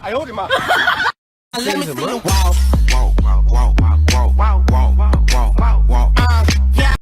哎呦我的妈！ Let me see the walk, walk, walk, walk, walk, walk, walk, walk, walk, walk, walk. Yeah.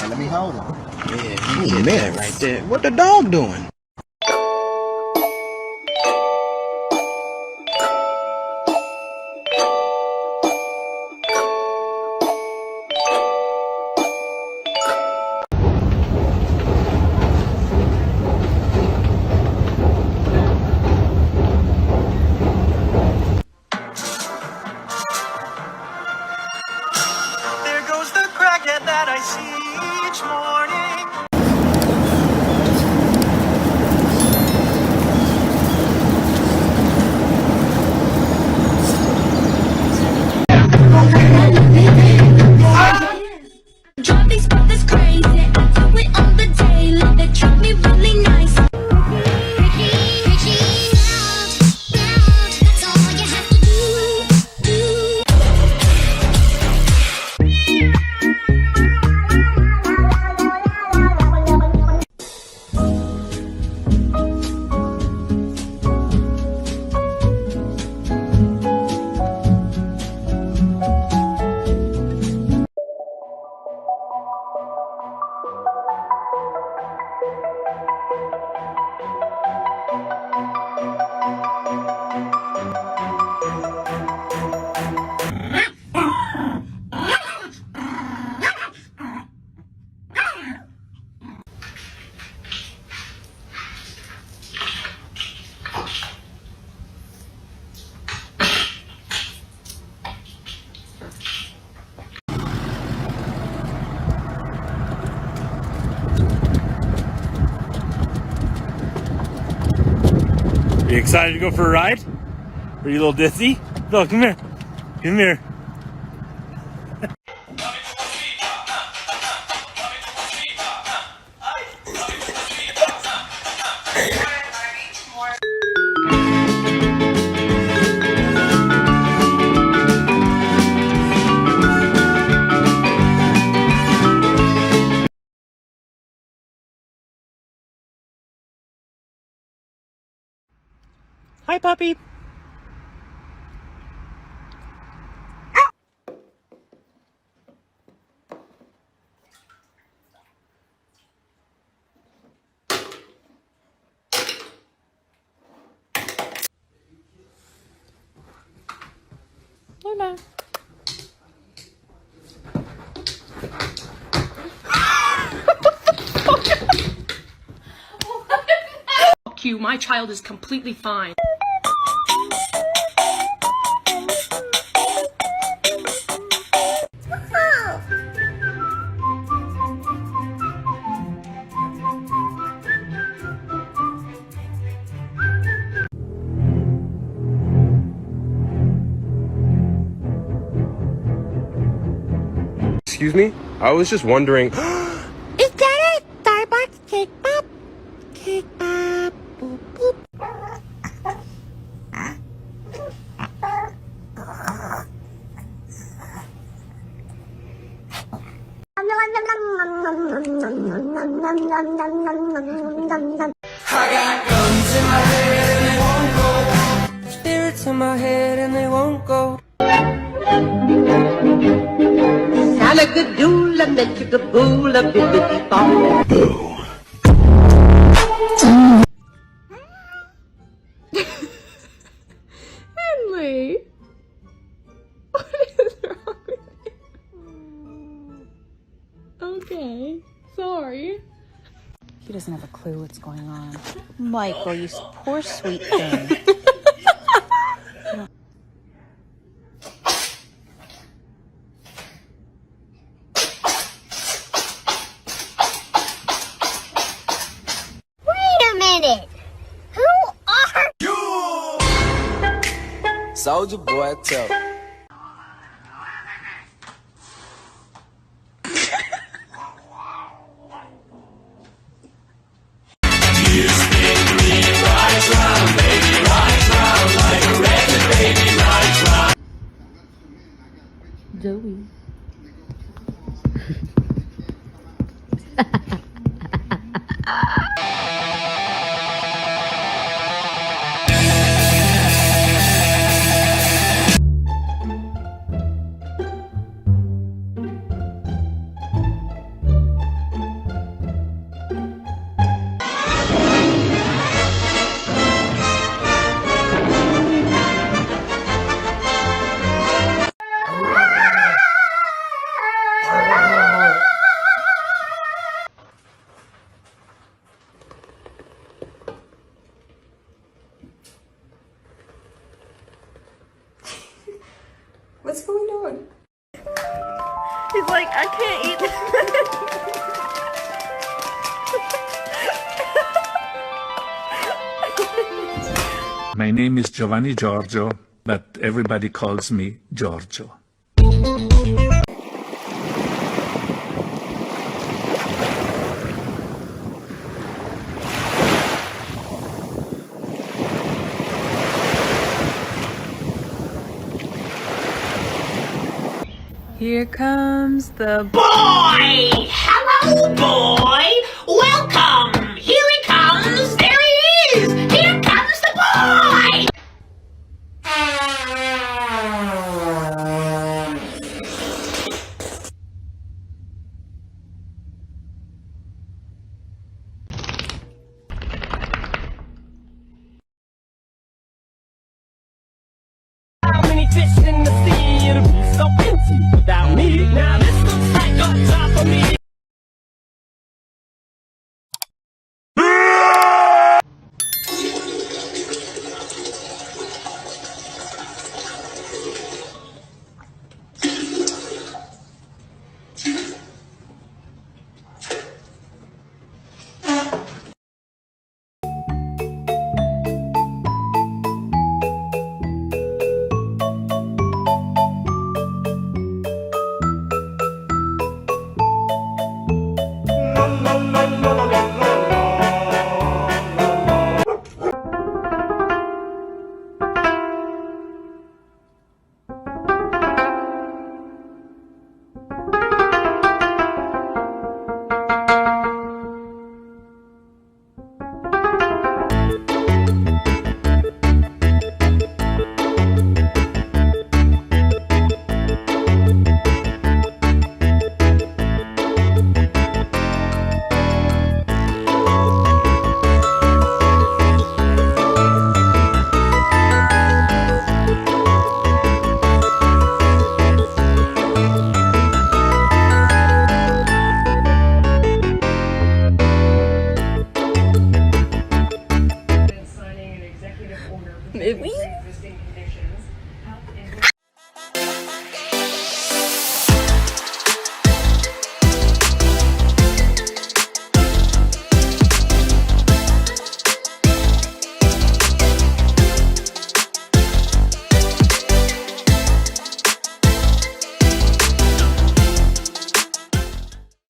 Let me hold on. Yeah, you man right there. What the dog doing? There goes the crackhead that I see each morning. Drive these brothers crazy. I do it on the daily. They treat me really nice. That's all you have to do. You excited to go for a ride? Are you a little dizzy? No, come here. Come here. Hi, puppy. Luna. Fuck you, my child is completely fine. Excuse me? I was just wondering. Is that it? Starbucks cake pop? Cake pop. Boop, boop. I got guns in my head and it won't go. thoughts in my head and they won't go. Salagadoola, metchagaboola, bibbidi-bop. Henley! What is wrong with you? Okay, sorry. He doesn't have a clue what's going on. Michael, you poor sweet thing. Wait a minute. Who are Soldier boy, tell. Joey. What's going on? He's like, I can't eat this. My name is Giovanni Giorgio, but everybody calls me Giorgio. Here comes the Boy! Hello, boy! Welcome! Here he comes! There he is! Here comes the boy! How many fish in the sea? It'll be so empty without me. Now this looks like a job for me. Maybe?